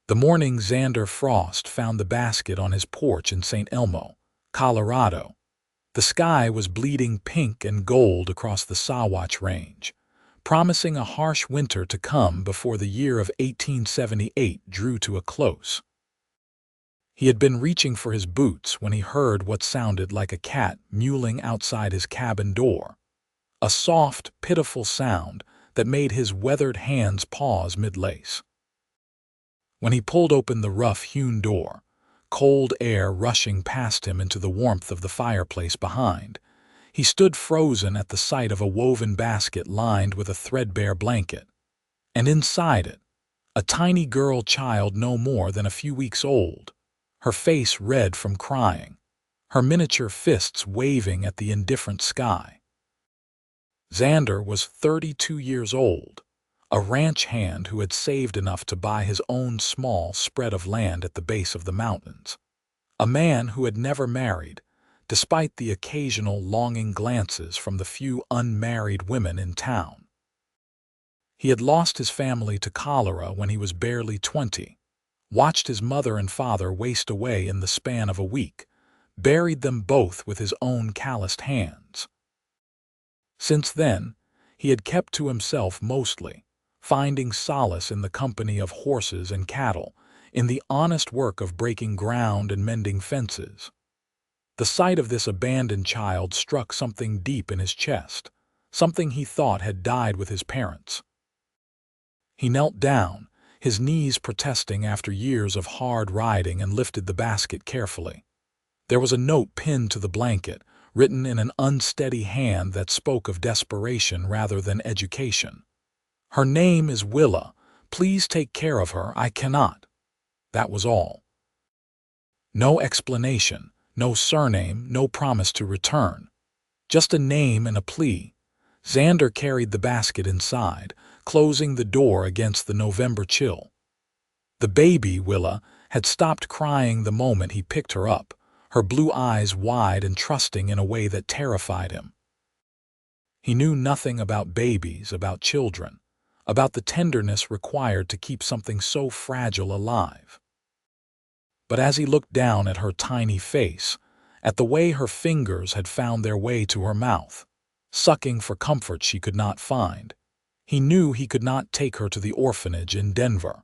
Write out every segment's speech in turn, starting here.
The morning Xander Frost found the basket on his porch in St. Elmo, Colorado. The sky was bleeding pink and gold across the Sawatch Range, promising a harsh winter to come before the year of 1878 drew to a close. He had been reaching for his boots when he heard what sounded like a cat mewling outside his cabin door, a soft, pitiful sound that made his weathered hands pause mid-lace. When he pulled open the rough-hewn door, cold air rushing past him into the warmth of the fireplace behind, he stood frozen at the sight of a woven basket lined with a threadbare blanket, and inside it, a tiny girl child no more than a few weeks old, her face red from crying, her miniature fists waving at the indifferent sky. Xander was 32 years old, a ranch hand who had saved enough to buy his own small spread of land at the base of the mountains. A man who had never married, despite the occasional longing glances from the few unmarried women in town. He had lost his family to cholera when he was barely 20, watched his mother and father waste away in the span of a week, buried them both with his own calloused hands. Since then, he had kept to himself mostly, finding solace in the company of horses and cattle, in the honest work of breaking ground and mending fences. The sight of this abandoned child struck something deep in his chest, something he thought had died with his parents. He knelt down, his knees protesting after years of hard riding, and lifted the basket carefully. There was a note pinned to the blanket, written in an unsteady hand that spoke of desperation rather than education. "Her name is Willa. Please take care of her. I cannot." That was all. No explanation, no surname, no promise to return. Just a name and a plea. Xander carried the basket inside, closing the door against the November chill. The baby, Willa, had stopped crying the moment he picked her up, her blue eyes wide and trusting in a way that terrified him. He knew nothing about babies, about children, about the tenderness required to keep something so fragile alive. But as he looked down at her tiny face, at the way her fingers had found their way to her mouth, sucking for comfort she could not find, he knew he could not take her to the orphanage in Denver.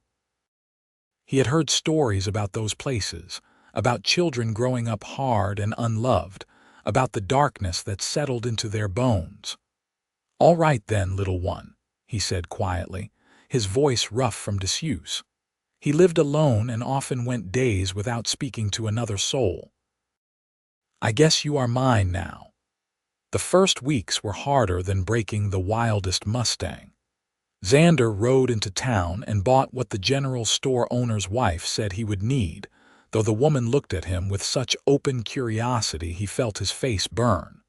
He had heard stories about those places, about children growing up hard and unloved, about the darkness that settled into their bones. "All right then, little one," he said quietly, his voice rough from disuse. He lived alone and often went days without speaking to another soul. "I guess you are mine now." The first weeks were harder than breaking the wildest Mustang. Xander rode into town and bought what the general store owner's wife said he would need, though the woman looked at him with such open curiosity he felt his face burn.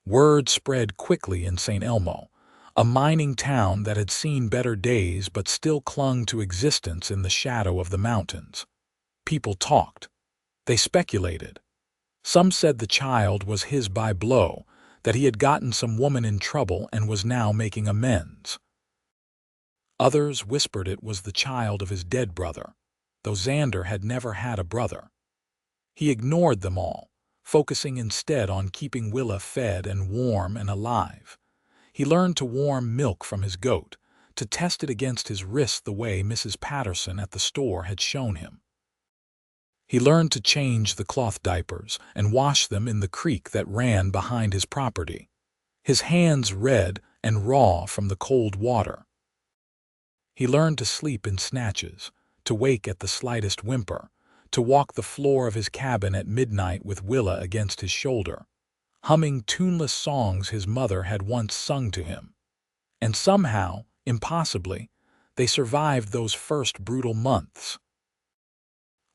Word spread quickly in St. Elmo, a mining town that had seen better days but still clung to existence in the shadow of the mountains. People talked. They speculated. Some said the child was his by blow, that he had gotten some woman in trouble and was now making amends. Others whispered it was the child of his dead brother, though Xander had never had a brother. He ignored them all, focusing instead on keeping Willa fed and warm and alive. He learned to warm milk from his goat, to test it against his wrist the way Mrs. Patterson at the store had shown him. He learned to change the cloth diapers and wash them in the creek that ran behind his property, his hands red and raw from the cold water. He learned to sleep in snatches, to wake at the slightest whimper, to walk the floor of his cabin at midnight with Willa against his shoulder, humming tuneless songs his mother had once sung to him. And somehow, impossibly, they survived those first brutal months.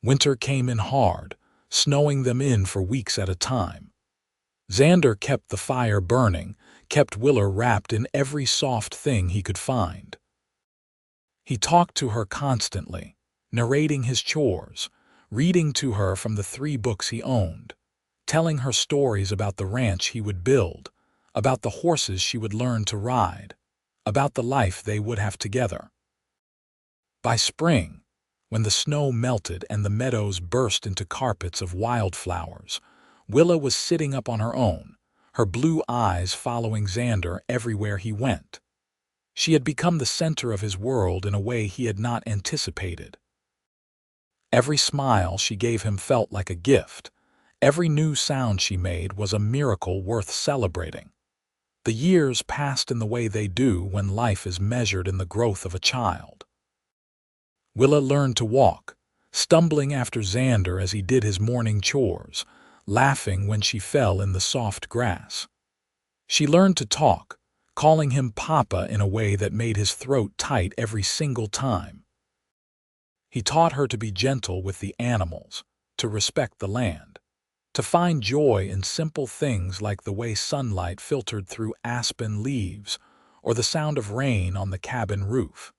Winter came in hard, snowing them in for weeks at a time. Xander kept the fire burning, kept Willa wrapped in every soft thing he could find. He talked to her constantly, narrating his chores, reading to her from the 3 books he owned, telling her stories about the ranch he would build, about the horses she would learn to ride, about the life they would have together. By spring, when the snow melted and the meadows burst into carpets of wildflowers, Willa was sitting up on her own, her blue eyes following Xander everywhere he went. She had become the center of his world in a way he had not anticipated. Every smile she gave him felt like a gift. Every new sound she made was a miracle worth celebrating. The years passed in the way they do when life is measured in the growth of a child. Willa learned to walk, stumbling after Xander as he did his morning chores, laughing when she fell in the soft grass. She learned to talk, calling him Papa in a way that made his throat tight every single time. He taught her to be gentle with the animals, to respect the land, to find joy in simple things like the way sunlight filtered through aspen leaves or the sound of rain on the cabin roof.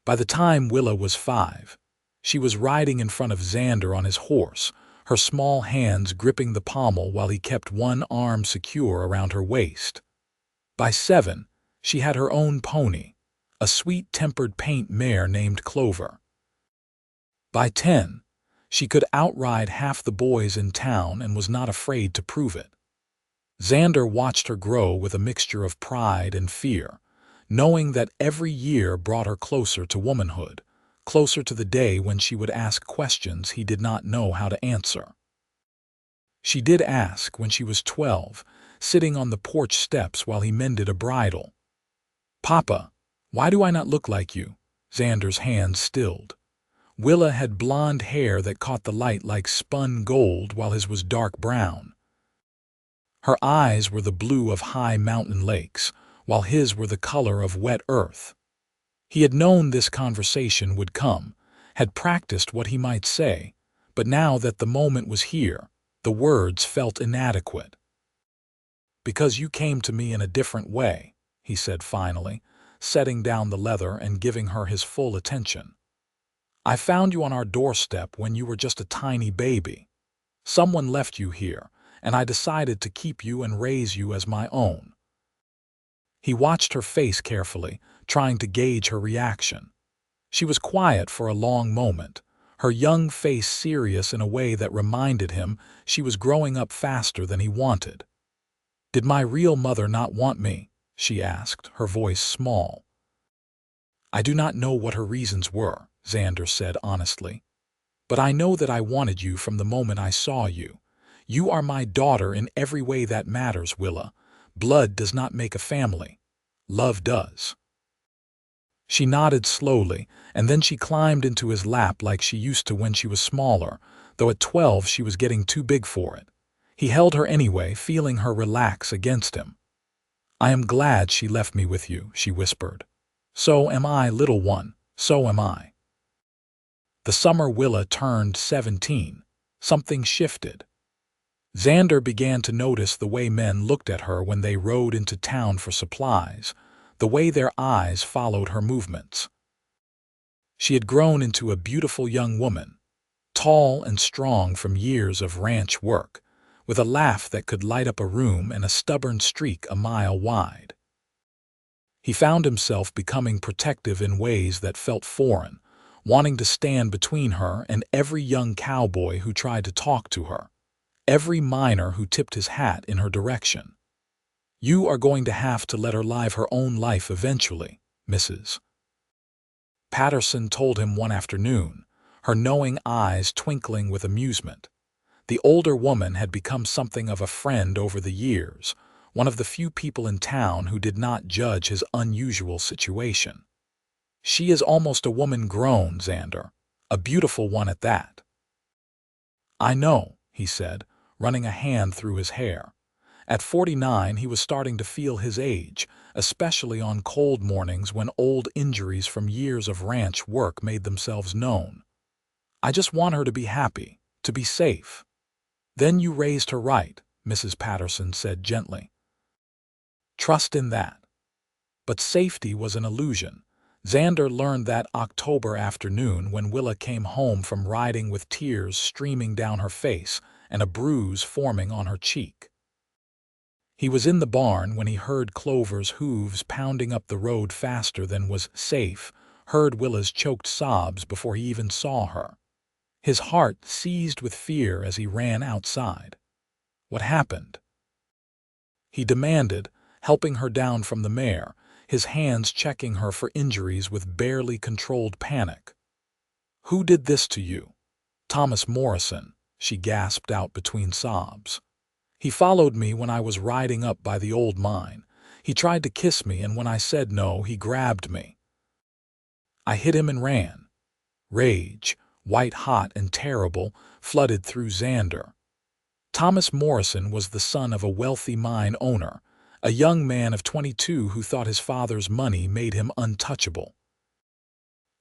By the time Willa was 5, she was riding in front of Xander on his horse, her small hands gripping the pommel while he kept one arm secure around her waist. By 7, she had her own pony, a sweet-tempered paint mare named Clover. By 10, she could outride half the boys in town and was not afraid to prove it. Xander watched her grow with a mixture of pride and fear, knowing that every year brought her closer to womanhood, closer to the day when she would ask questions he did not know how to answer. She did ask when she was 12, sitting on the porch steps while he mended a bridle. "Papa, why do I not look like you?" Xander's hands stilled. Willa had blonde hair that caught the light like spun gold while his was dark brown. Her eyes were the blue of high mountain lakes, while his were the color of wet earth. He had known this conversation would come, had practiced what he might say, but now that the moment was here, the words felt inadequate. "Because you came to me in a different way," he said finally, setting down the leather and giving her his full attention. "I found you on our doorstep when you were just a tiny baby. Someone left you here, and I decided to keep you and raise you as my own." He watched her face carefully, trying to gauge her reaction. She was quiet for a long moment, her young face serious in a way that reminded him she was growing up faster than he wanted. "Did my real mother not want me?" she asked, her voice small. "I do not know what her reasons were," Xander said honestly. "But I know that I wanted you from the moment I saw you. You are my daughter in every way that matters, Willa. Blood does not make a family. Love does." She nodded slowly, and then she climbed into his lap like she used to when she was smaller, though at 12 she was getting too big for it. He held her anyway, feeling her relax against him. "I am glad she left me with you," she whispered. "So am I, little one, so am I." The summer Willa turned 17, something shifted. Xander began to notice the way men looked at her when they rode into town for supplies, the way their eyes followed her movements. She had grown into a beautiful young woman, tall and strong from years of ranch work, with a laugh that could light up a room and a stubborn streak a mile wide. He found himself becoming protective in ways that felt foreign, wanting to stand between her and every young cowboy who tried to talk to her, every miner who tipped his hat in her direction. "You are going to have to let her live her own life eventually, Mrs. Patterson told him one afternoon, her knowing eyes twinkling with amusement. The older woman had become something of a friend over the years, one of the few people in town who did not judge his unusual situation. "She is almost a woman grown, Xander, a beautiful one at that." "I know," he said, running a hand through his hair. At 49, he was starting to feel his age, especially on cold mornings when old injuries from years of ranch work made themselves known. "I just want her to be happy, to be safe." "Then you raised her right," Mrs. Patterson said gently. "Trust in that." But safety was an illusion. Xander learned that October afternoon when Willa came home from riding with tears streaming down her face and a bruise forming on her cheek. He was in the barn when he heard Clover's hooves pounding up the road faster than was safe, heard Willa's choked sobs before he even saw her. His heart seized with fear as he ran outside. What happened? He demanded, helping her down from the mare, his hands checking her for injuries with barely controlled panic. "Who did this to you?" "Thomas Morrison," she gasped out between sobs. "He followed me when I was riding up by the old mine. He tried to kiss me, and when I said no, he grabbed me. I hit him and ran." Rage, white-hot and terrible, flooded through Xander. Thomas Morrison was the son of a wealthy mine owner, a young man of 22 who thought his father's money made him untouchable.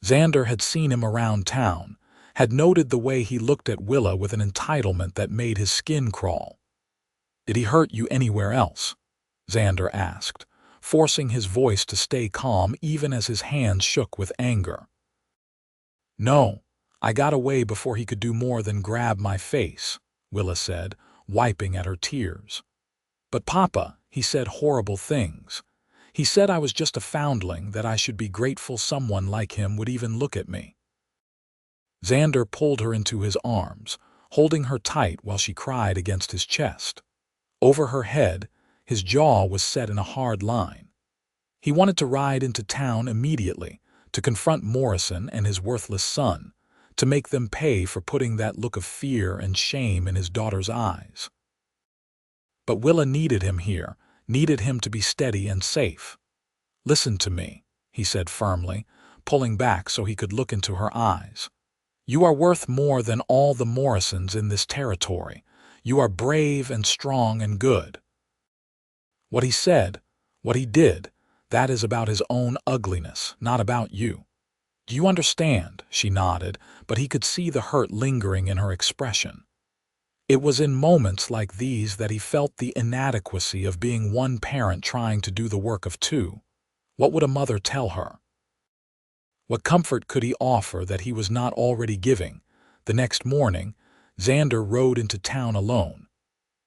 Xander had seen him around town, had noted the way he looked at Willa with an entitlement that made his skin crawl. "Did he hurt you anywhere else?" Xander asked, forcing his voice to stay calm even as his hands shook with anger. "No, I got away before he could do more than grab my face," Willa said, wiping at her tears. "But Papa, he said horrible things. He said I was just a foundling, that I should be grateful someone like him would even look at me." Xander pulled her into his arms, holding her tight while she cried against his chest. Over her head, his jaw was set in a hard line. He wanted to ride into town immediately, to confront Morrison and his worthless son, to make them pay for putting that look of fear and shame in his daughter's eyes. But Willa needed him here, needed him to be steady and safe. "Listen to me," he said firmly, pulling back so he could look into her eyes. "You are worth more than all the Morrisons in this territory. You are brave and strong and good. What he said, what he did, that is about his own ugliness, not about you. Do you understand?" She nodded, but he could see the hurt lingering in her expression. It was in moments like these that he felt the inadequacy of being one parent trying to do the work of two. What would a mother tell her? What comfort could he offer that he was not already giving? The next morning, Xander rode into town alone.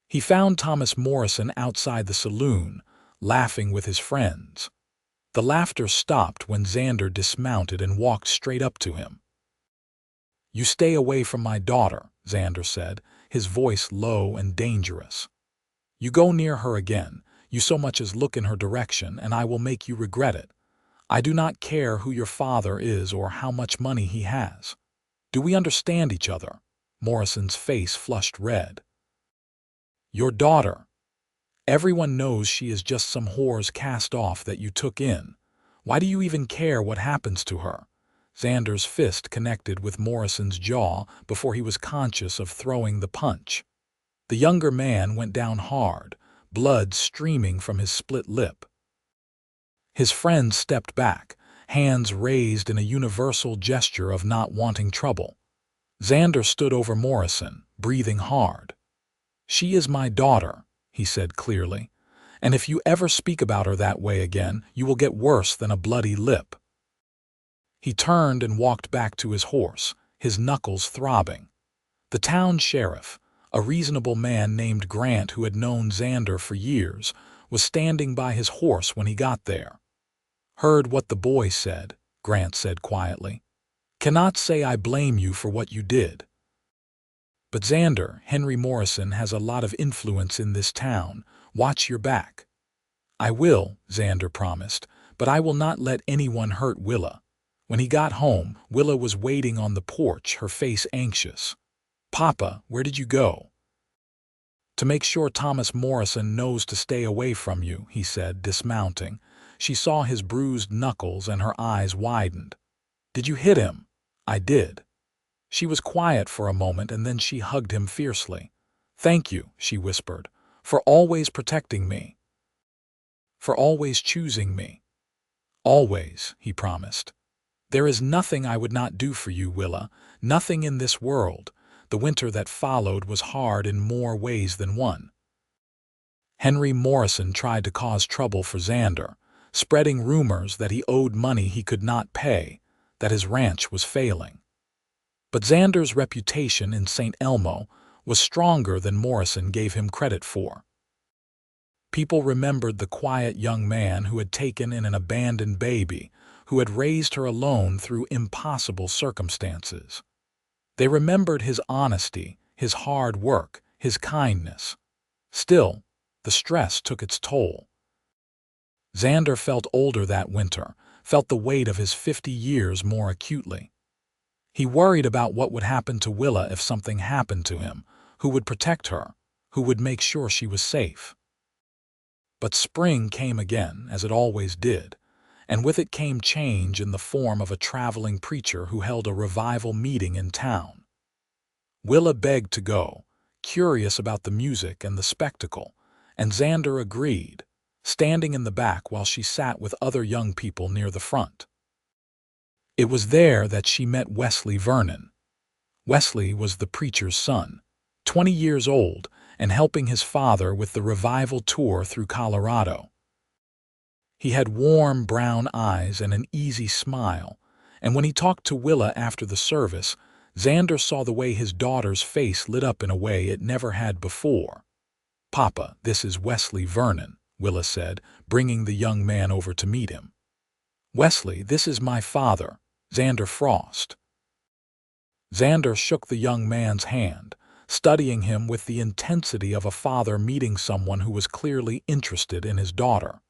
He found Thomas Morrison outside the saloon, laughing with his friends. The laughter stopped when Xander dismounted and walked straight up to him. "You stay away from my daughter," Xander said, his voice low and dangerous. "You go near her again, you so much as look in her direction, and I will make you regret it. I do not care who your father is or how much money he has. Do we understand each other?" Morrison's face flushed red. "Your daughter. Everyone knows she is just some whore's cast off that you took in. Why do you even care what happens to her?" Xander's fist connected with Morrison's jaw before he was conscious of throwing the punch. The younger man went down hard, blood streaming from his split lip. His friend stepped back, hands raised in a universal gesture of not wanting trouble. Xander stood over Morrison, breathing hard. "She is my daughter," he said clearly, "and if you ever speak about her that way again, you will get worse than a bloody lip." He turned and walked back to his horse, his knuckles throbbing. The town sheriff, a reasonable man named Grant who had known Xander for years, was standing by his horse when he got there. "Heard what the boy said," Grant said quietly. "Cannot say I blame you for what you did. But Xander, Henry Morrison has a lot of influence in this town. Watch your back." "I will," Xander promised, "but I will not let anyone hurt Willa." When he got home, Willa was waiting on the porch, her face anxious. "Papa, where did you go?" "To make sure Thomas Morrison knows to stay away from you," he said, dismounting. She saw his bruised knuckles and her eyes widened. "Did you hit him?" "I did." She was quiet for a moment and then she hugged him fiercely. "Thank you," she whispered, "for always protecting me. For always choosing me." "Always," he promised. "There is nothing I would not do for you, Willa, nothing in this world." The winter that followed was hard in more ways than one. Henry Morrison tried to cause trouble for Xander, spreading rumors that he owed money he could not pay, that his ranch was failing. But Xander's reputation in St. Elmo was stronger than Morrison gave him credit for. People remembered the quiet young man who had taken in an abandoned baby, who had raised her alone through impossible circumstances. They remembered his honesty, his hard work, his kindness. Still, the stress took its toll. Xander felt older that winter, felt the weight of his 50 years more acutely. He worried about what would happen to Willa if something happened to him, who would protect her, who would make sure she was safe. But spring came again, as it always did, and with it came change in the form of a traveling preacher who held a revival meeting in town. Willa begged to go, curious about the music and the spectacle, and Xander agreed, standing in the back while she sat with other young people near the front. It was there that she met Wesley Vernon. Wesley was the preacher's son, 20 years old, and helping his father with the revival tour through Colorado. He had warm brown eyes and an easy smile, and when he talked to Willa after the service, Xander saw the way his daughter's face lit up in a way it never had before. "Papa, this is Wesley Vernon," Willa said, bringing the young man over to meet him. "Wesley, this is my father, Xander Frost." Xander shook the young man's hand, studying him with the intensity of a father meeting someone who was clearly interested in his daughter.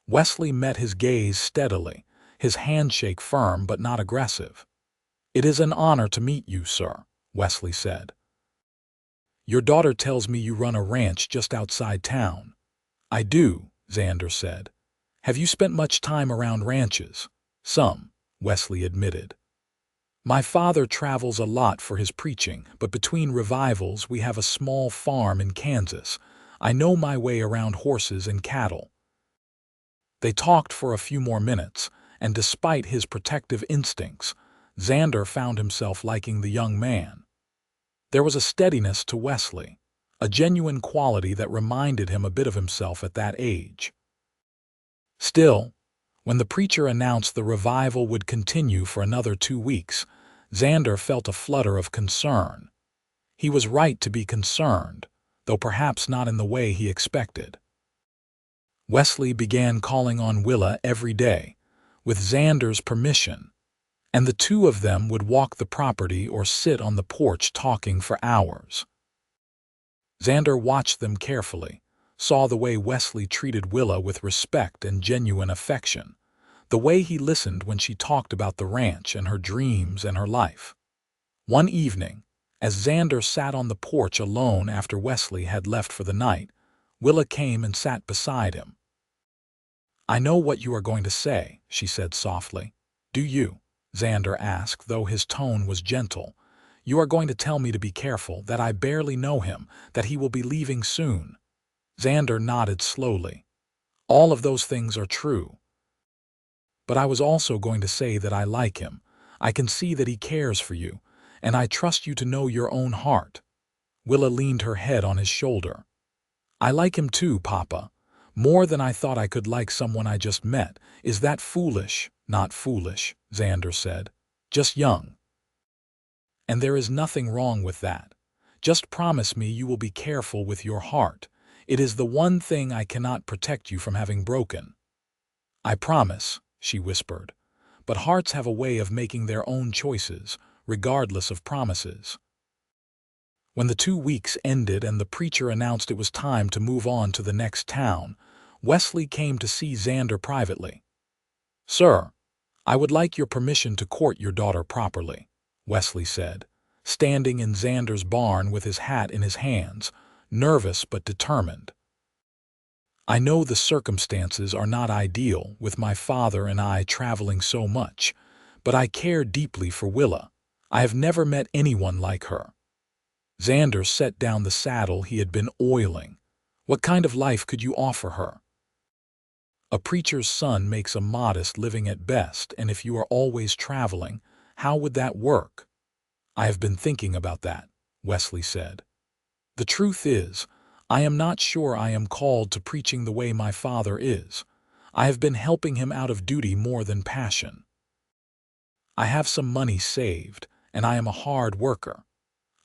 Wesley met his gaze steadily, his handshake firm but not aggressive. "It is an honor to meet you, sir," Wesley said. "Your daughter tells me you run a ranch just outside town." "I do," Xander said. "Have you spent much time around ranches?" "Some," Wesley admitted. "My father travels a lot for his preaching, but between revivals we have a small farm in Kansas. I know my way around horses and cattle." They talked for a few more minutes, and despite his protective instincts, Xander found himself liking the young man. There was a steadiness to Wesley, a genuine quality that reminded him a bit of himself at that age. Still, when the preacher announced the revival would continue for another 2 weeks, Xander felt a flutter of concern. He was right to be concerned, though perhaps not in the way he expected. Wesley began calling on Willa every day, with Xander's permission, and the two of them would walk the property or sit on the porch talking for hours. Xander watched them carefully, saw the way Wesley treated Willa with respect and genuine affection, the way he listened when she talked about the ranch and her dreams and her life. One evening, as Xander sat on the porch alone after Wesley had left for the night, Willa came and sat beside him. "I know what you are going to say," she said softly. "Do you?" Xander asked, though his tone was gentle. "You are going to tell me to be careful, that I barely know him, that he will be leaving soon." Xander nodded slowly. "All of those things are true. But I was also going to say that I like him. I can see that he cares for you, and I trust you to know your own heart." Willa leaned her head on his shoulder. "I like him too, Papa. More than I thought I could like someone I just met. Is that foolish?" "Not foolish," Xander said. "Just young. And there is nothing wrong with that. Just promise me you will be careful with your heart. It is the one thing I cannot protect you from having broken." "I promise," she whispered. "But hearts have a way of making their own choices, regardless of promises." When the 2 weeks ended and the preacher announced it was time to move on to the next town, Wesley came to see Xander privately. "Sir, I would like your permission to court your daughter properly," Wesley said, standing in Xander's barn with his hat in his hands, nervous but determined. "I know the circumstances are not ideal, with my father and I traveling so much, but I care deeply for Willa. I have never met anyone like her." Xander set down the saddle he had been oiling. "What kind of life could you offer her?" "A preacher's son makes a modest living at best, and if you are always traveling, how would that work?" "I have been thinking about that," Wesley said. "The truth is, I am not sure I am called to preaching the way my father is. I have been helping him out of duty more than passion. I have some money saved, and I am a hard worker.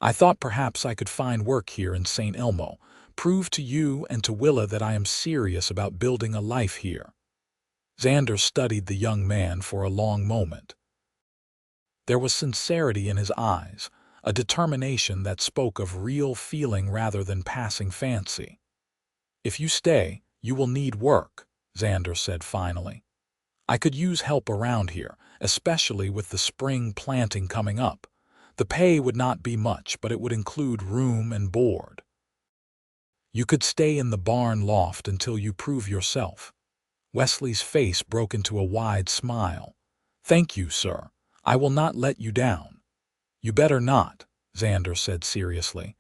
I thought perhaps I could find work here in St. Elmo, prove to you and to Willa that I am serious about building a life here." Xander studied the young man for a long moment. There was sincerity in his eyes, a determination that spoke of real feeling rather than passing fancy. "If you stay, you will need work," Xander said finally. "I could use help around here, especially with the spring planting coming up. The pay would not be much, but it would include room and board. You could stay in the barn loft until you prove yourself." Wesley's face broke into a wide smile. "Thank you, sir. I will not let you down." "You better not," Xander said seriously,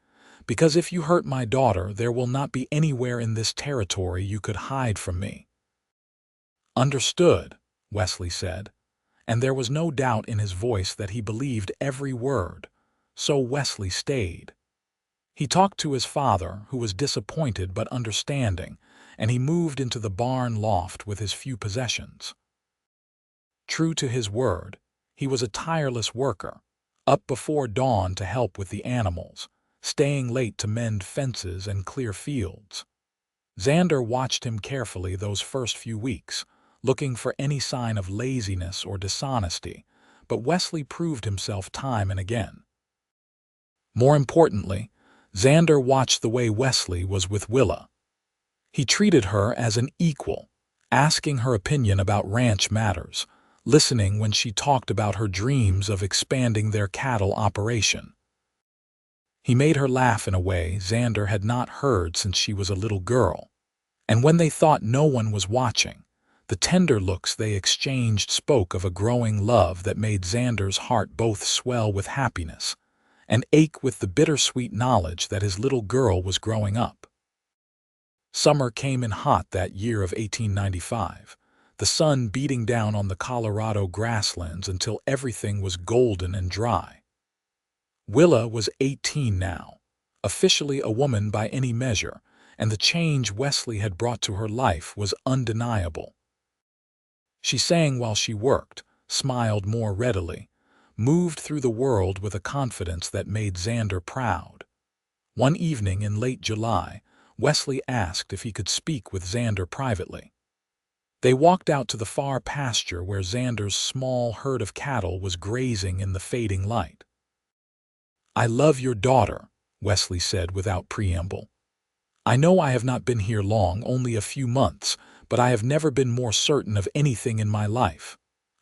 "because if you hurt my daughter, there will not be anywhere in this territory you could hide from me." "Understood," Wesley said, and there was no doubt in his voice that he believed every word. So Wesley stayed. He talked to his father, who was disappointed but understanding, and he moved into the barn loft with his few possessions. True to his word, he was a tireless worker, up before dawn to help with the animals, staying late to mend fences and clear fields. Xander watched him carefully those first few weeks, looking for any sign of laziness or dishonesty, but Wesley proved himself time and again. More importantly, Xander watched the way Wesley was with Willa. He treated her as an equal, asking her opinion about ranch matters, listening when she talked about her dreams of expanding their cattle operation. He made her laugh in a way Xander had not heard since she was a little girl. And when they thought no one was watching, the tender looks they exchanged spoke of a growing love that made Xander's heart both swell with happiness and ache with the bittersweet knowledge that his little girl was growing up. Summer came in hot that year of 1895, the sun beating down on the Colorado grasslands until everything was golden and dry. Willa was 18 now, officially a woman by any measure, and the change Wesley had brought to her life was undeniable. She sang while she worked, smiled more readily, moved through the world with a confidence that made Xander proud. One evening in late July, Wesley asked if he could speak with Xander privately. They walked out to the far pasture where Xander's small herd of cattle was grazing in the fading light. "I love your daughter," Wesley said without preamble. "I know I have not been here long, only a few months, but I have never been more certain of anything in my life.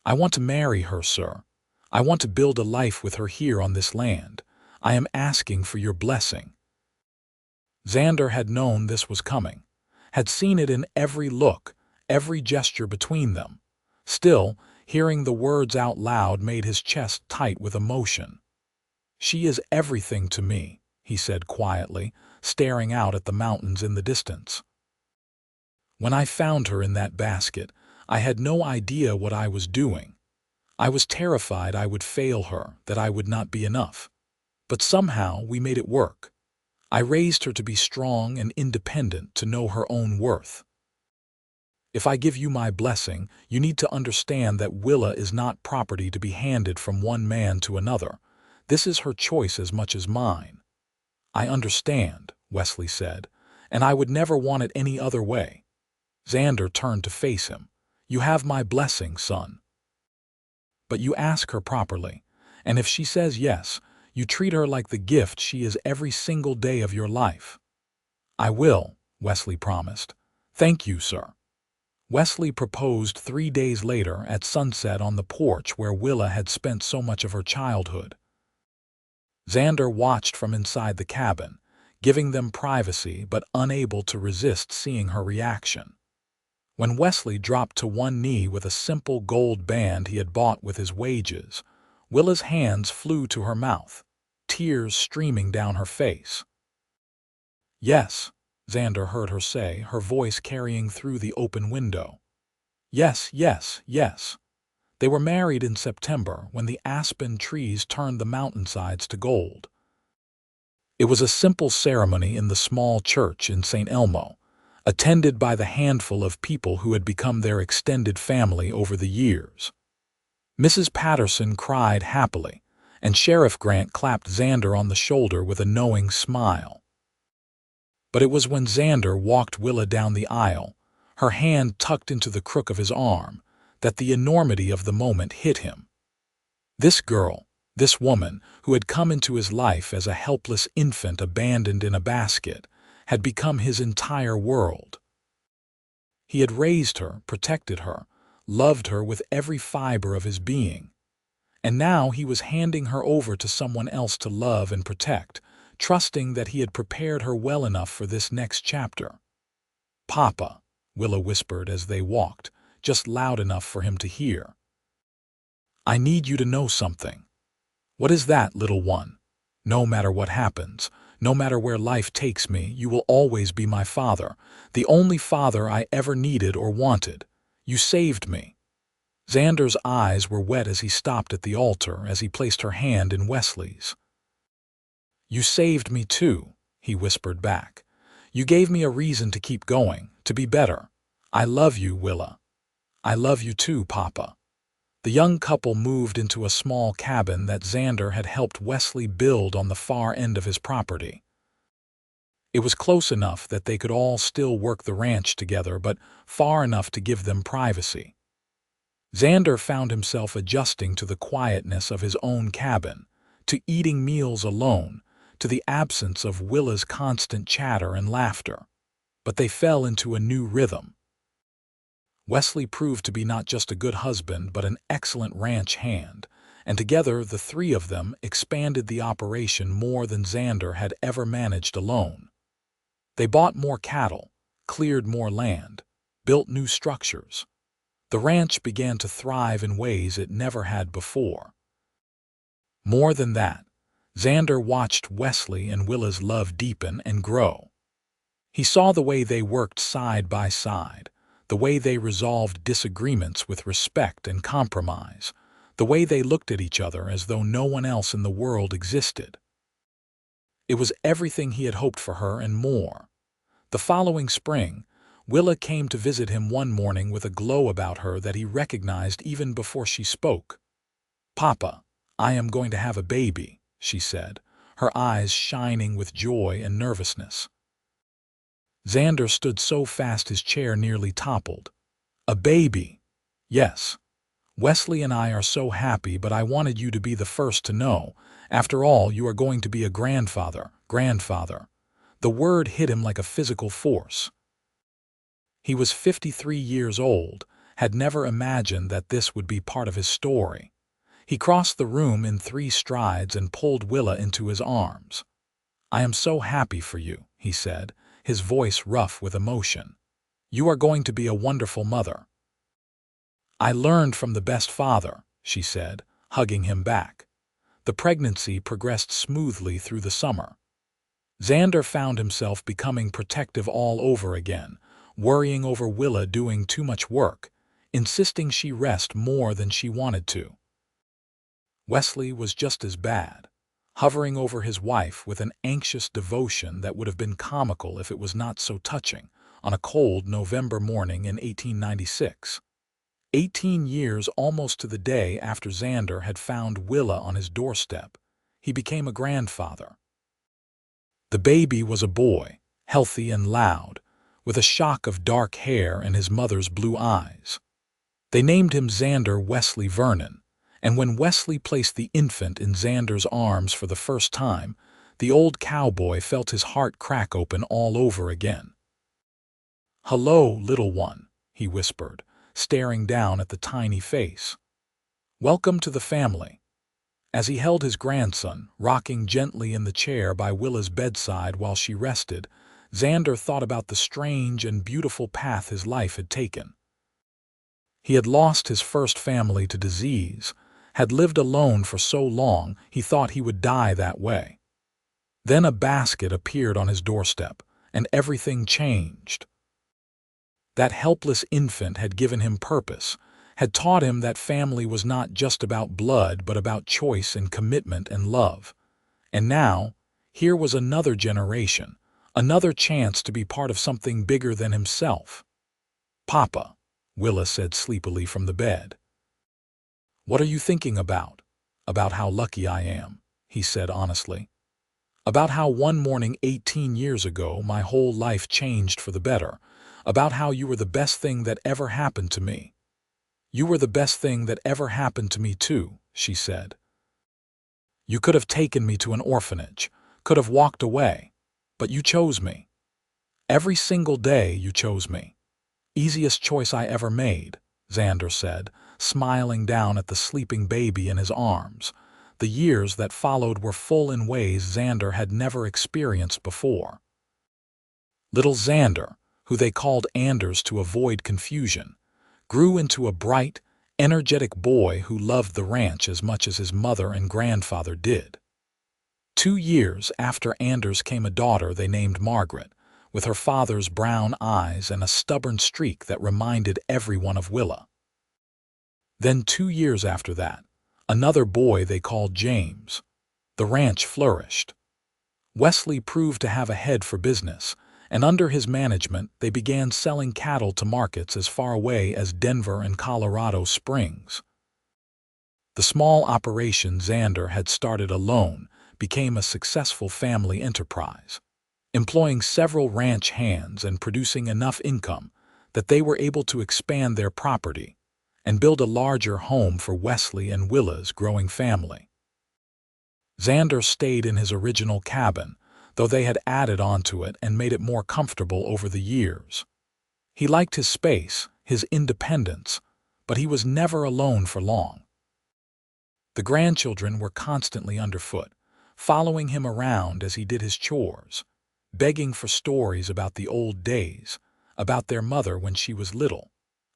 I want to marry her, sir. I want to build a life with her here on this land. I am asking for your blessing." Xander had known this was coming, had seen it in every look, every gesture between them. Still, hearing the words out loud made his chest tight with emotion. "She is everything to me," he said quietly, staring out at the mountains in the distance. "When I found her in that basket, I had no idea what I was doing. I was terrified I would fail her, that I would not be enough. But somehow we made it work. I raised her to be strong and independent, to know her own worth. If I give you my blessing, you need to understand that Willa is not property to be handed from one man to another. This is her choice as much as mine." "I understand," Wesley said, "and I would never want it any other way." Xander turned to face him. "You have my blessing, son. But you ask her properly, and if she says yes, you treat her like the gift she is every single day of your life." "I will," Wesley promised. "Thank you, sir." Wesley proposed 3 days later at sunset on the porch where Willa had spent so much of her childhood. Xander watched from inside the cabin, giving them privacy but unable to resist seeing her reaction. When Wesley dropped to one knee with a simple gold band he had bought with his wages, Willa's hands flew to her mouth, tears streaming down her face. "Yes," Xander heard her say, her voice carrying through the open window. "Yes, yes, yes." They were married in September when the aspen trees turned the mountainsides to gold. It was a simple ceremony in the small church in St. Elmo, attended by the handful of people who had become their extended family over the years. Mrs. Patterson cried happily, and Sheriff Grant clapped Xander on the shoulder with a knowing smile. But it was when Xander walked Willa down the aisle, her hand tucked into the crook of his arm, that the enormity of the moment hit him. This girl, this woman, who had come into his life as a helpless infant abandoned in a basket, had become his entire world. He had raised her, protected her, loved her with every fiber of his being. And now he was handing her over to someone else to love and protect, trusting that he had prepared her well enough for this next chapter. "Papa," Willa whispered as they walked, just loud enough for him to hear. "I need you to know something." "What is that, little one?" "No matter what happens, no matter where life takes me, you will always be my father, the only father I ever needed or wanted. You saved me." Xander's eyes were wet as he stopped at the altar as he placed her hand in Wesley's. "You saved me too," he whispered back. "You gave me a reason to keep going, to be better. I love you, Willa." "I love you too, Papa." The young couple moved into a small cabin that Xander had helped Wesley build on the far end of his property. It was close enough that they could all still work the ranch together, but far enough to give them privacy. Xander found himself adjusting to the quietness of his own cabin, to eating meals alone, to the absence of Willa's constant chatter and laughter. But they fell into a new rhythm. Wesley proved to be not just a good husband but an excellent ranch hand, and together the three of them expanded the operation more than Xander had ever managed alone. They bought more cattle, cleared more land, built new structures. The ranch began to thrive in ways it never had before. More than that, Xander watched Wesley and Willa's love deepen and grow. He saw the way they worked side by side, the way they resolved disagreements with respect and compromise, the way they looked at each other as though no one else in the world existed. It was everything he had hoped for her and more. The following spring, Willa came to visit him one morning with a glow about her that he recognized even before she spoke. "Papa, I am going to have a baby," she said, her eyes shining with joy and nervousness. Xander stood so fast his chair nearly toppled. "A baby?" "Yes. Wesley and I are so happy, but I wanted you to be the first to know. After all, you are going to be a grandfather." Grandfather. The word hit him like a physical force. He was 53 years old, had never imagined that this would be part of his story. He crossed the room in 3 strides and pulled Willa into his arms. "I am so happy for you," he said, his voice rough with emotion. "You are going to be a wonderful mother." "I learned from the best father," she said, hugging him back. The pregnancy progressed smoothly through the summer. Xander found himself becoming protective all over again, worrying over Willa doing too much work, insisting she rest more than she wanted to. Wesley was just as bad, hovering over his wife with an anxious devotion that would have been comical if it was not so touching, on a cold November morning in 1896. 18 years almost to the day after Xander had found Willa on his doorstep, he became a grandfather. The baby was a boy, healthy and loud, with a shock of dark hair and his mother's blue eyes. They named him Xander Wesley Vernon, and when Wesley placed the infant in Xander's arms for the first time, the old cowboy felt his heart crack open all over again. "Hello, little one," he whispered, staring down at the tiny face. "Welcome to the family." As he held his grandson, rocking gently in the chair by Willa's bedside while she rested, Xander thought about the strange and beautiful path his life had taken. He had lost his first family to disease, had lived alone for so long he thought he would die that way. Then a basket appeared on his doorstep, and everything changed. That helpless infant had given him purpose, had taught him that family was not just about blood but about choice and commitment and love. And now, here was another generation, another chance to be part of something bigger than himself. "Papa," Willa said sleepily from the bed. "What are you thinking about?" "About how lucky I am," he said honestly. "About how one morning 18 years ago my whole life changed for the better. about how you were the best thing that ever happened to me. You were the best thing that ever happened to me too, she said. You could have taken me to an orphanage, could have walked away, but you chose me. Every single day you chose me. Easiest choice I ever made, Xander said, smiling down at the sleeping baby in his arms. The years that followed were full in ways Xander had never experienced before. Little Xander, who they called Anders to avoid confusion, grew into a bright, energetic boy who loved the ranch as much as his mother and grandfather did. 2 years after Anders came a daughter they named Margaret, with her father's brown eyes and a stubborn streak that reminded everyone of Willa. Then 2 years after that, another boy they called James. The ranch flourished. Wesley proved to have a head for business, and under his management they began selling cattle to markets as far away as Denver and Colorado Springs. The small operation Xander had started alone became a successful family enterprise, employing several ranch hands and producing enough income that they were able to expand their property and build a larger home for Wesley and Willa's growing family. Xander stayed in his original cabin, though they had added onto it and made it more comfortable over the years. He liked his space, his independence, but he was never alone for long. The grandchildren were constantly underfoot, following him around as he did his chores, begging for stories about the old days, about their mother when she was little,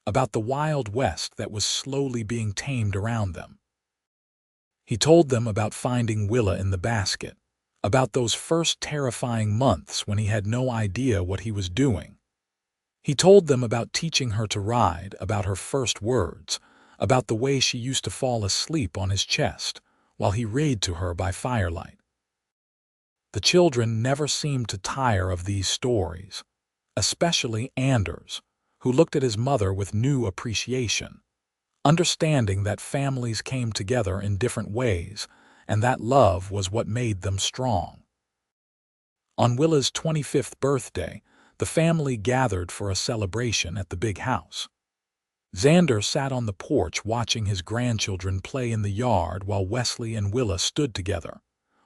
about the Wild West that was slowly being tamed around them. He told them about finding Willa in the basket, about those first terrifying months when he had no idea what he was doing. He told them about teaching her to ride, about her first words, about the way she used to fall asleep on his chest while he read to her by firelight. The children never seemed to tire of these stories, especially Anders, who looked at his mother with new appreciation, understanding that families came together in different ways and that love was what made them strong. On Willa's 25th birthday, the family gathered for a celebration at the big house. Xander sat on the porch watching his grandchildren play in the yard while Wesley and Willa stood together,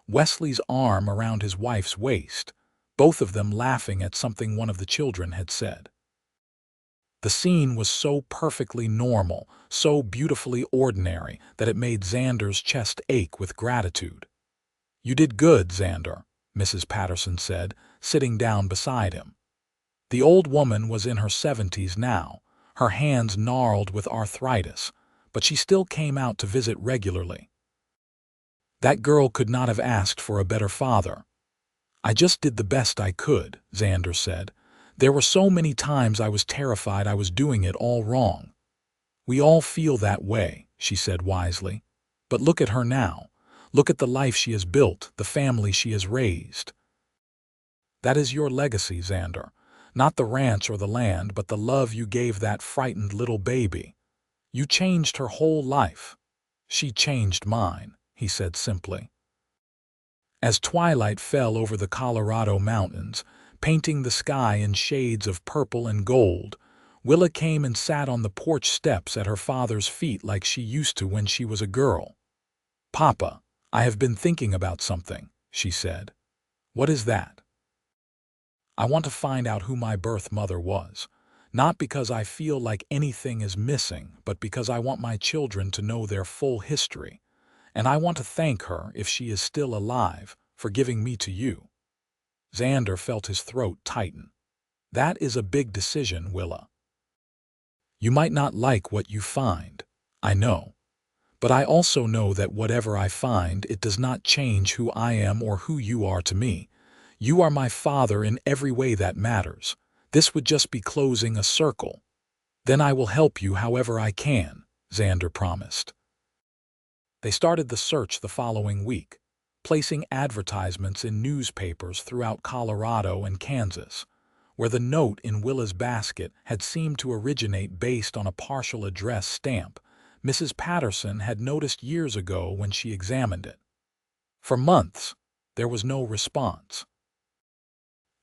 Wesley's arm around his wife's waist, both of them laughing at something one of the children had said. The scene was so perfectly normal, so beautifully ordinary, that it made Xander's chest ache with gratitude. "You did good, Xander," Mrs. Patterson said, sitting down beside him. The old woman was in her 70s now, her hands gnarled with arthritis, but she still came out to visit regularly. "That girl could not have asked for a better father." "I just did the best I could," Xander said. "There were so many times I was terrified I was doing it all wrong." "We all feel that way," she said wisely. "But look at her now. Look at the life she has built, the family she has raised." "That is your legacy, Xander. Not the ranch or the land, but the love you gave that frightened little baby. You changed her whole life." "She changed mine," he said simply. As twilight fell over the Colorado mountains, painting the sky in shades of purple and gold, Willa came and sat on the porch steps at her father's feet like she used to when she was a girl. "Papa, I have been thinking about something," she said. "What is that?" "I want to find out who my birth mother was, not because I feel like anything is missing, but because I want my children to know their full history, and I want to thank her, if she is still alive, for giving me to you." Xander felt his throat tighten. "That is a big decision, Willa. You might not like what you find, I know. But I also know that whatever I find, it does not change who I am or who you are to me. You are my father in every way that matters. This would just be closing a circle. Then I will help you however I can," Xander promised. They started the search the following week, placing advertisements in newspapers throughout Colorado and Kansas, where the note in Willa's basket had seemed to originate based on a partial address stamp Mrs. Patterson had noticed years ago when she examined it. For months, there was no response.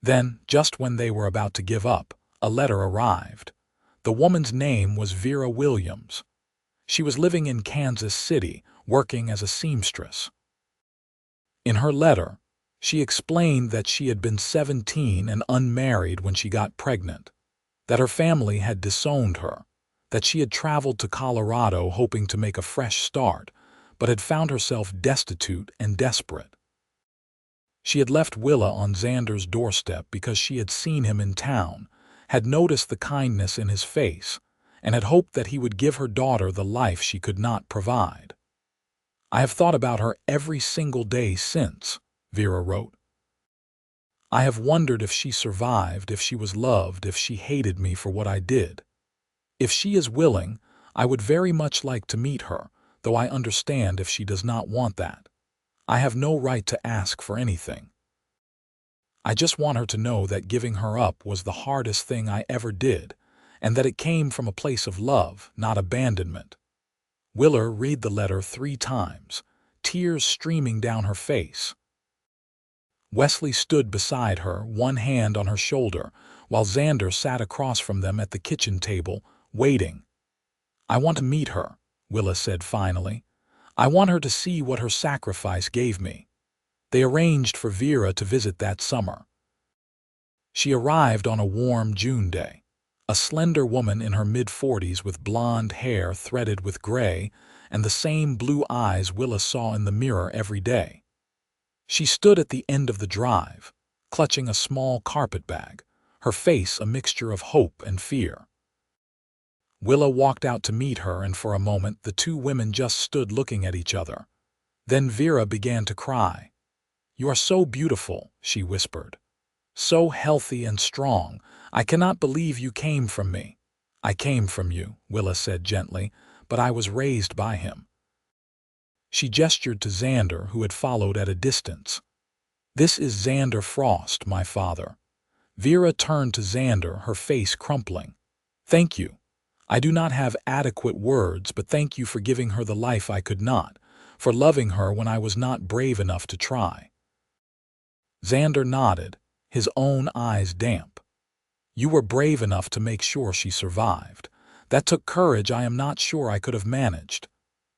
Then, just when they were about to give up, A letter arrived. The woman's name was Vera Williams. She was living in Kansas City, working as a seamstress. In her letter, she explained that she had been 17 and unmarried when she got pregnant, that her family had disowned her, that she had traveled to Colorado hoping to make a fresh start, but had found herself destitute and desperate. She had left Willa on Xander's doorstep because she had seen him in town, had noticed the kindness in his face, and had hoped that he would give her daughter the life she could not provide. "I have thought about her every single day since," Vera wrote. "I have wondered if she survived, if she was loved, if she hated me for what I did. If she is willing, I would very much like to meet her, though I understand if she does not want that. I have no right to ask for anything. I just want her to know that giving her up was the hardest thing I ever did, and that it came from a place of love, not abandonment." Willa read the letter 3 times, tears streaming down her face. Wesley stood beside her, one hand on her shoulder, while Xander sat across from them at the kitchen table, waiting. "I want to meet her," Willa said finally. "I want her to see what her sacrifice gave me." They arranged for Vera to visit that summer. She arrived on a warm June day, a slender woman in her mid-40s with blonde hair threaded with gray and the same blue eyes Willa saw in the mirror every day. She stood at the end of the drive, clutching a small carpet bag, her face a mixture of hope and fear. Willa walked out to meet her, and for a moment the two women just stood looking at each other. Then Vera began to cry. "You are so beautiful," she whispered. "So healthy and strong. I cannot believe you came from me." "I came from you," Willa said gently, "but I was raised by him." She gestured to Xander, who had followed at a distance. "This is Xander Frost, my father." Vera turned to Xander, her face crumpling. "Thank you. I do not have adequate words, but thank you for giving her the life I could not, for loving her when I was not brave enough to try." Xander nodded, his own eyes damp. "You were brave enough to make sure she survived. That took courage I am not sure I could have managed."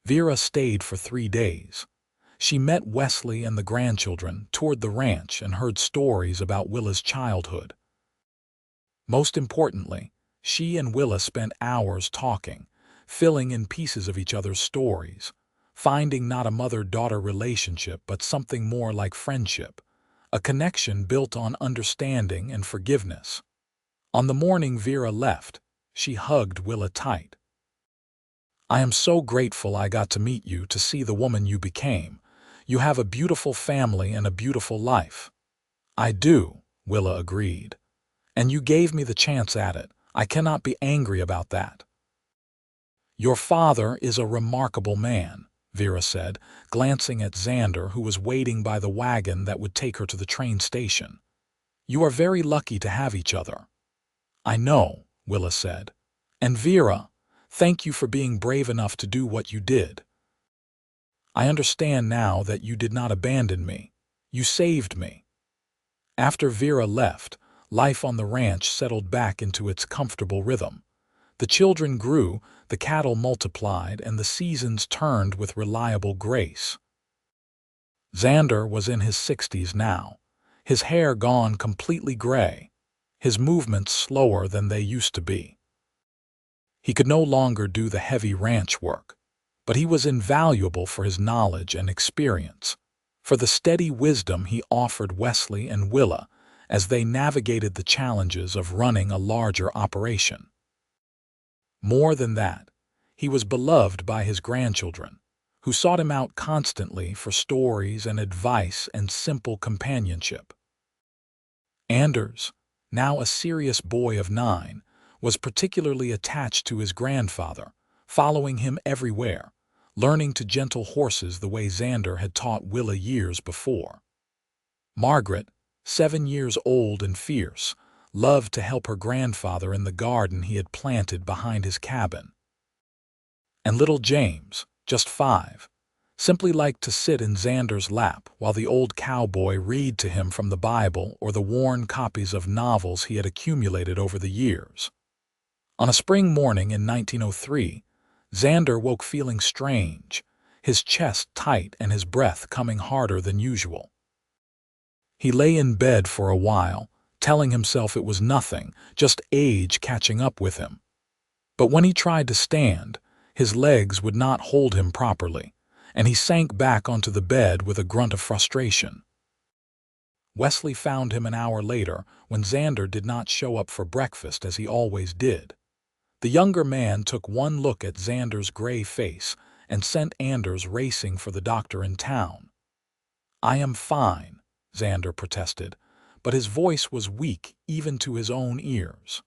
Vera stayed for 3 days. She met Wesley and the grandchildren, toured the ranch, and heard stories about Willa's childhood. Most importantly, she and Willa spent hours talking, filling in pieces of each other's stories, finding not a mother-daughter relationship but something more like friendship, a connection built on understanding and forgiveness. On the morning Vera left, she hugged Willa tight. "I am so grateful I got to meet you, to see the woman you became. You have a beautiful family and a beautiful life." "I do," Willa agreed. "And you gave me the chance at it. I cannot be angry about that." "Your father is a remarkable man," Vera said, glancing at Xander, who was waiting by the wagon that would take her to the train station. "You are very lucky to have each other." "I know," Willa said. "And Vera, thank you for being brave enough to do what you did. I understand now that you did not abandon me. You saved me." After Vera left, life on the ranch settled back into its comfortable rhythm. The children grew, the cattle multiplied, and the seasons turned with reliable grace. Xander was in his 60s now, his hair gone completely gray, his movements slower than they used to be. He could no longer do the heavy ranch work, but he was invaluable for his knowledge and experience, for the steady wisdom he offered Wesley and Willa as they navigated the challenges of running a larger operation. More than that, he was beloved by his grandchildren, who sought him out constantly for stories and advice and simple companionship. Anders, now a serious boy of 9, was particularly attached to his grandfather, following him everywhere, learning to gentle horses the way Xander had taught Willa years before. Margaret, 7 years old and fierce, loved to help her grandfather in the garden he had planted behind his cabin. And little James, just 5, simply liked to sit in Xander's lap while the old cowboy read to him from the Bible or the worn copies of novels he had accumulated over the years. On a spring morning in 1903, Xander woke feeling strange, his chest tight and his breath coming harder than usual. He lay in bed for a while, telling himself it was nothing, just age catching up with him. But when he tried to stand, his legs would not hold him properly, and he sank back onto the bed with a grunt of frustration. Wesley found him an hour later when Xander did not show up for breakfast as he always did. The younger man took one look at Xander's gray face and sent Anders racing for the doctor in town. "I am fine," Xander protested, but his voice was weak even to his own ears.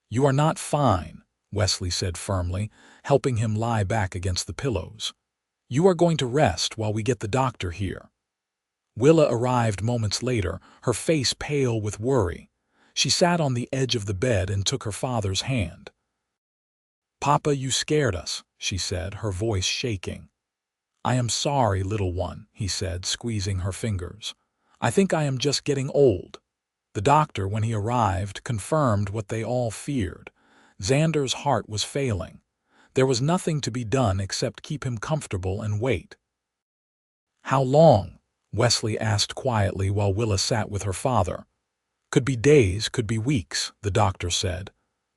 "You are not fine," Wesley said firmly, helping him lie back against the pillows. "You are going to rest while we get the doctor here." Willa arrived moments later, her face pale with worry. She sat on the edge of the bed and took her father's hand. "Papa, you scared us," she said, her voice shaking. "I am sorry, little one," he said, squeezing her fingers. "I think I am just getting old." The doctor, when he arrived, confirmed what they all feared. Xander's heart was failing. There was nothing to be done except keep him comfortable and wait. "How long?" Wesley asked quietly while Willa sat with her father. "Could be days, could be weeks," the doctor said.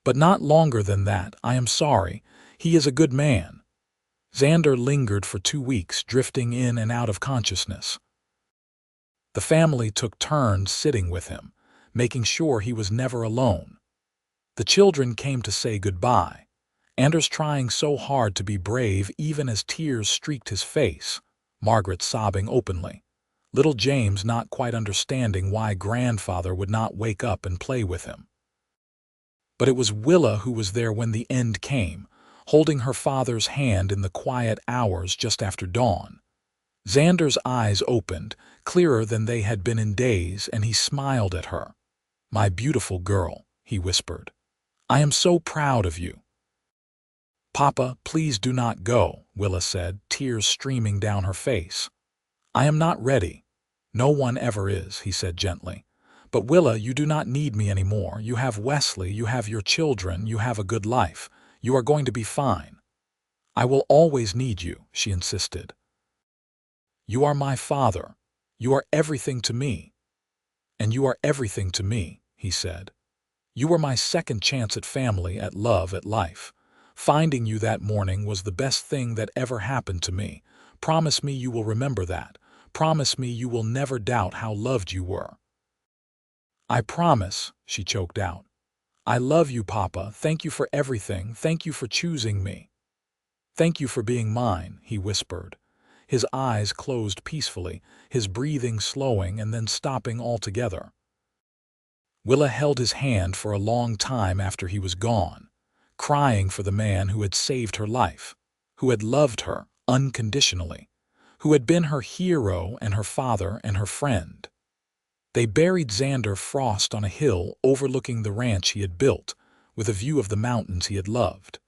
"But not longer than that, I am sorry. He is a good man." Xander lingered for 2 weeks, drifting in and out of consciousness. The family took turns sitting with him, making sure he was never alone. The children came to say goodbye, Anders trying so hard to be brave even as tears streaked his face, Margaret sobbing openly, little James not quite understanding why grandfather would not wake up and play with him. But it was Willa who was there when the end came, holding her father's hand in the quiet hours just after dawn. Xander's eyes opened, clearer than they had been in days, and he smiled at her. "My beautiful girl," he whispered. "I am so proud of you." "Papa, please do not go," Willa said, tears streaming down her face. "I am not ready." "No one ever is," he said gently. "But Willa, you do not need me anymore. You have Wesley, you have your children, you have a good life. You are going to be fine." "I will always need you," she insisted. "You are my father. You are everything to me." "And you are everything to me," he said. "You were my second chance at family, at love, at life. Finding you that morning was the best thing that ever happened to me. Promise me you will remember that. Promise me you will never doubt how loved you were." "I promise," she choked out. "I love you, Papa. Thank you for everything. Thank you for choosing me." "Thank you for being mine," he whispered. His eyes closed peacefully, his breathing slowing and then stopping altogether. Willa held his hand for a long time after he was gone, crying for the man who had saved her life, who had loved her unconditionally, who had been her hero and her father and her friend. They buried Xander Frost on a hill overlooking the ranch he had built, with a view of the mountains he had loved.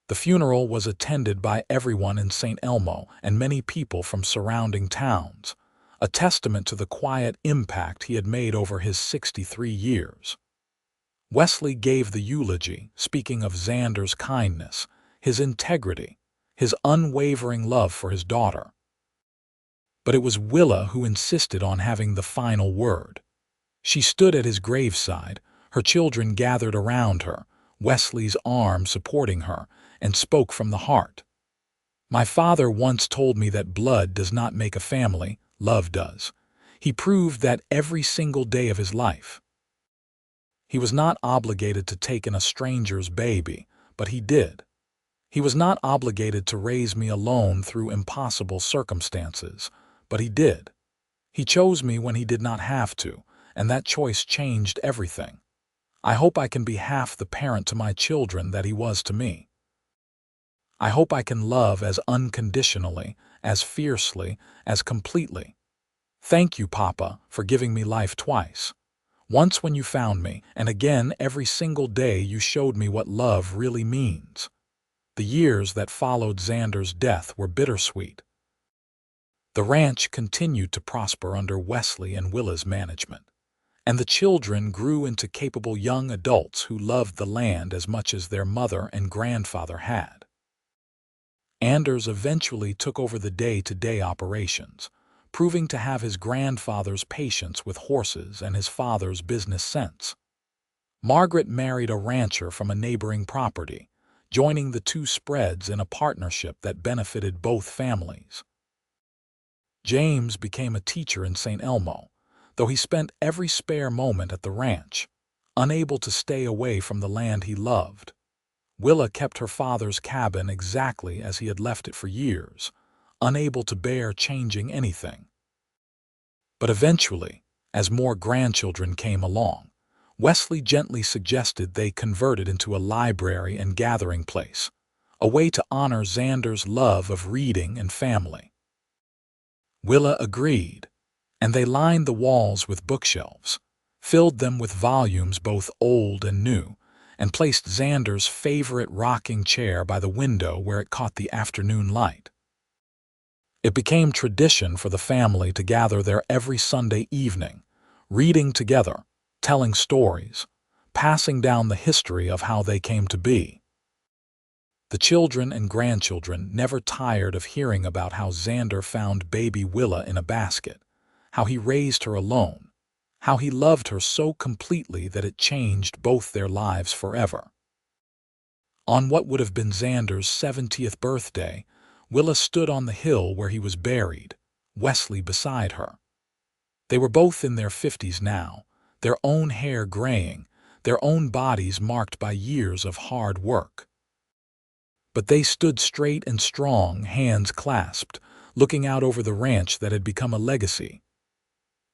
The funeral was attended by everyone in St. Elmo and many people from surrounding towns, a testament to the quiet impact he had made over his 63 years. Wesley gave the eulogy, speaking of Xander's kindness, his integrity, his unwavering love for his daughter. But it was Willa who insisted on having the final word. She stood at his graveside, her children gathered around her, Wesley's arm supporting her, and spoke from the heart. "My father once told me that blood does not make a family, love does. He proved that every single day of his life. He was not obligated to take in a stranger's baby, but he did. He was not obligated to raise me alone through impossible circumstances, but he did. He chose me when he did not have to, and that choice changed everything. I hope I can be half the parent to my children that he was to me. I hope I can love as unconditionally, as fiercely, as completely. Thank you, Papa, for giving me life twice. Once when you found me, and again every single day you showed me what love really means." The years that followed Xander's death were bittersweet. The ranch continued to prosper under Wesley and Willa's management, and the children grew into capable young adults who loved the land as much as their mother and grandfather had. Anders eventually took over the day-to-day operations, proving to have his grandfather's patience with horses and his father's business sense. Margaret married a rancher from a neighboring property, joining the two spreads in a partnership that benefited both families. James became a teacher in St. Elmo, though he spent every spare moment at the ranch, unable to stay away from the land he loved. Willa kept her father's cabin exactly as he had left it for years, unable to bear changing anything. But eventually, as more grandchildren came along, Wesley gently suggested they convert it into a library and gathering place, a way to honor Xander's love of reading and family. Willa agreed, and they lined the walls with bookshelves, filled them with volumes both old and new, and placed Xander's favorite rocking chair by the window where it caught the afternoon light. It became tradition for the family to gather there every Sunday evening, reading together, telling stories, passing down the history of how they came to be. The children and grandchildren never tired of hearing about how Xander found baby Willa in a basket, how he raised her alone, how he loved her so completely that it changed both their lives forever. On what would have been Xander's 70th birthday, Willa stood on the hill where he was buried, Wesley beside her. They were both in their 50s now, their own hair graying, their own bodies marked by years of hard work. But they stood straight and strong, hands clasped, looking out over the ranch that had become a legacy.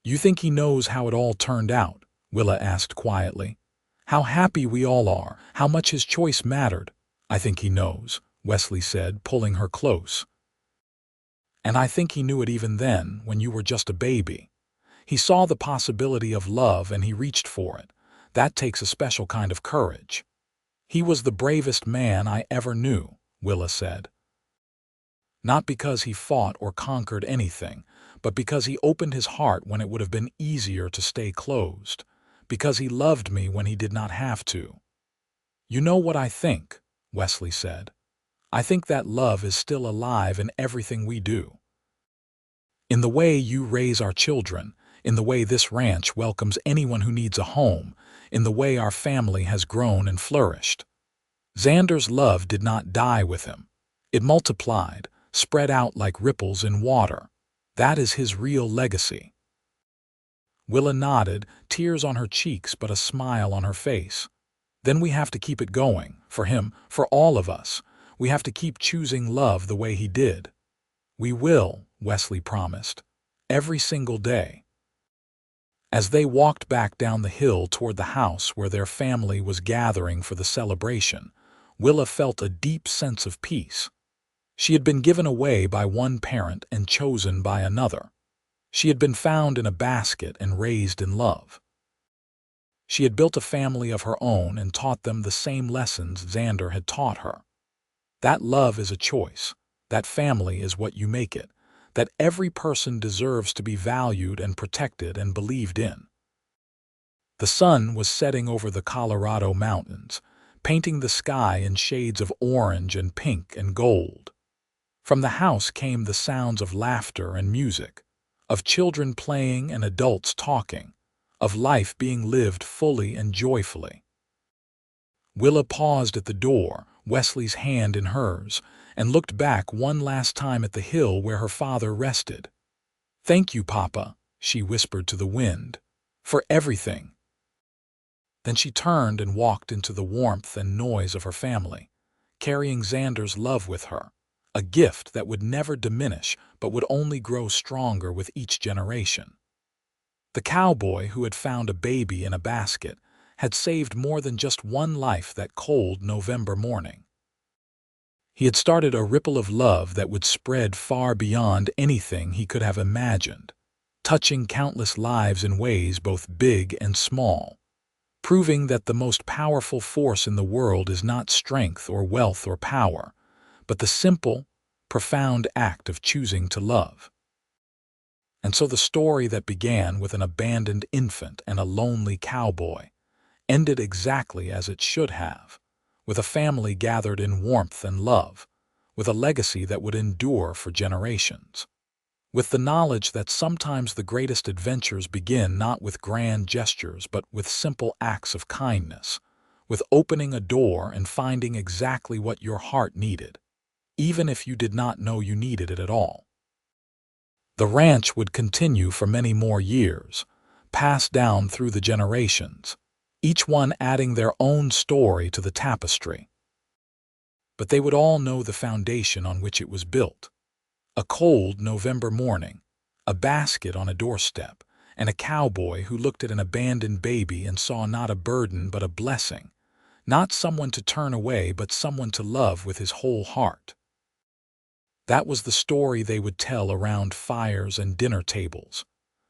"You think he knows how it all turned out?" Willa asked quietly. "How happy we all are, how much his choice mattered." "I think he knows," Wesley said, pulling her close. "And I think he knew it even then, when you were just a baby. He saw the possibility of love and he reached for it. That takes a special kind of courage." "He was the bravest man I ever knew," Willa said. "Not because he fought or conquered anything, but because he opened his heart when it would have been easier to stay closed, because he loved me when he did not have to." "You know what I think," Wesley said. "I think that love is still alive in everything we do. In the way you raise our children, in the way this ranch welcomes anyone who needs a home, in the way our family has grown and flourished. Xander's love did not die with him. It multiplied, spread out like ripples in water. That is his real legacy." Willa nodded, tears on her cheeks but a smile on her face. "Then we have to keep it going, for him, for all of us. We have to keep choosing love the way he did." "We will," Wesley promised, "every single day." As they walked back down the hill toward the house where their family was gathering for the celebration, Willa felt a deep sense of peace. She had been given away by one parent and chosen by another. She had been found in a basket and raised in love. She had built a family of her own and taught them the same lessons Xander had taught her. That love is a choice. That family is what you make it. That every person deserves to be valued and protected and believed in. The sun was setting over the Colorado mountains, painting the sky in shades of orange and pink and gold. From the house came the sounds of laughter and music, of children playing and adults talking, of life being lived fully and joyfully. Willa paused at the door, Wesley's hand in hers, and looked back one last time at the hill where her father rested. "Thank you, Papa," she whispered to the wind, "for everything." Then she turned and walked into the warmth and noise of her family, carrying Xander's love with her, a gift that would never diminish but would only grow stronger with each generation. The cowboy who had found a baby in a basket had saved more than just one life that cold November morning. He had started a ripple of love that would spread far beyond anything he could have imagined, touching countless lives in ways both big and small. proving that the most powerful force in the world is not strength or wealth or power, but the simple, profound act of choosing to love. And so the story that began with an abandoned infant and a lonely cowboy ended exactly as it should have, with a family gathered in warmth and love, with a legacy that would endure for generations. With the knowledge that sometimes the greatest adventures begin not with grand gestures but with simple acts of kindness, with opening a door and finding exactly what your heart needed, even if you did not know you needed it at all. The ranch would continue for many more years, passed down through the generations, each one adding their own story to the tapestry. But they would all know the foundation on which it was built. A cold November morning, a basket on a doorstep, and a cowboy who looked at an abandoned baby and saw not a burden but a blessing, not someone to turn away but someone to love with his whole heart. That was the story they would tell around fires and dinner tables,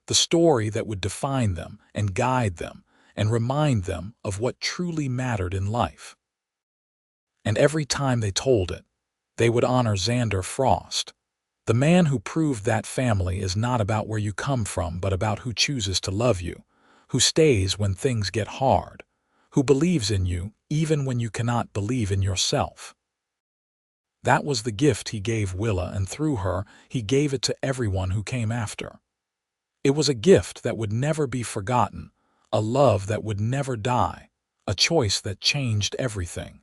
the story that would define them and guide them and remind them of what truly mattered in life. And every time they told it, they would honor Xander Frost, the man who proved that family is not about where you come from but about who chooses to love you, who stays when things get hard, who believes in you even when you cannot believe in yourself. That was the gift he gave Willa, and through her, he gave it to everyone who came after. It was a gift that would never be forgotten, a love that would never die, a choice that changed everything.